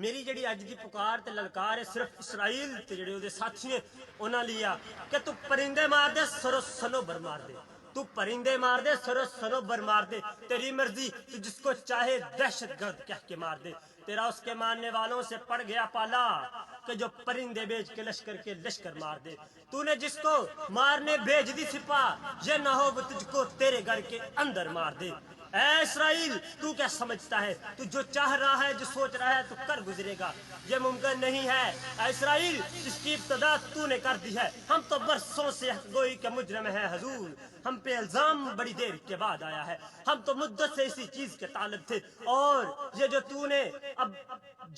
میری جڑی اج دی پکار تے للکار ہے صرف اسرائیل تے جڑے اودے ساتھی ہیں انہاں لیا کہ تو پرندے مار دے سرو سنوبر مار دے، تو پرندے مار دے سرو سنوبر مار دے، تیری مرضی، تو جس کو چاہے دہشت گرد کہہ کے مار دے۔ تیرا اس کے ماننے والوں سے پڑ گیا پالا کہ جو پرندے بیچ کے لشکر مار دے۔ تو نے جس کو مارنے بھیج دی سپاہ، یہ نہ ہو وہ تجھ کو تیرے گھر کے اندر مار دے۔ اے اسرائیل، تو کیا سمجھتا ہے؟ تو جو چاہ رہا ہے، جو سوچ رہا ہے، تو کر گزرے گا، یہ ممکن نہیں ہے۔ اے اسرائیل، جس کی ابتدا تو نے کر دی ہے، ہم تو برسوں سے حق گوئی کے مجرم ہیں حضور، ہم پہ الزام بڑی دیر کے بعد آیا ہے، ہم تو مدت سے اسی چیز کے طالب تھے، اور یہ جو تو نے اب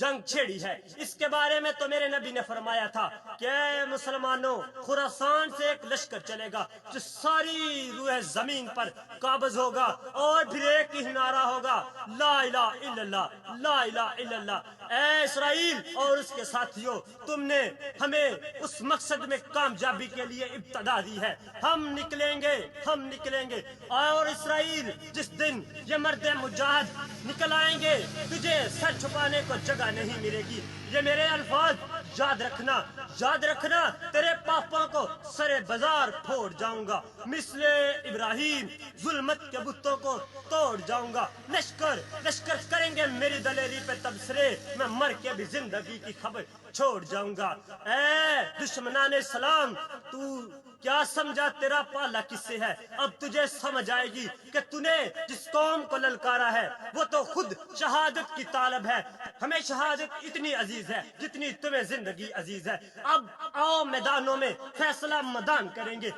جنگ چھیڑی ہے، اس کے بارے میں تو میرے نبی نے فرمایا تھا کہ اے مسلمانوں، خراسان سے ایک لشکر چلے گا جو ساری روح زمین پر قابض ہوگا، اور پھر ایک ہی نعرہ ہوگا، لا الہ الا اللہ، لا الہ الا اللہ۔ اے اسرائیل اور اس کے ساتھیوں، تم نے ہمیں اس مقصد میں کامیابی کے لیے ابتدا دی ہے، ہم نکلیں گے، ہم نکلیں گے۔ اور اسرائیل، جس دن یہ مرد مجاہد نکل آئیں گے، تجھے سر چھپانے کو جگہ نہیں ملے گی۔ یہ میرے الفاظ یاد رکھنا، یاد رکھنا، تیرے پاپوں کو سرے بازار پھوڑ جاؤں گا، مثل ابراہیم ظلمت کے بتوں کو توڑ جاؤں گا۔ لشکر کریں گے میری دلیری پہ تبصرے، میں مر کے بھی زندگی کی خبر چھوڑ جاؤں گا۔ اے دشمنان اسلام، تو کیا سمجھا تیرا پالا کس سے ہے؟ اب تجھے سمجھ آئے گی کہ تو نے جس قوم کو للکارا ہے وہ تو خود شہادت کی طالب ہے۔ ہمیں شہادت اتنی عزیز ہے جتنی تمہیں زندگی عزیز ہے۔ اب آؤ میدانوں میں فیصلہ میدان کریں گے۔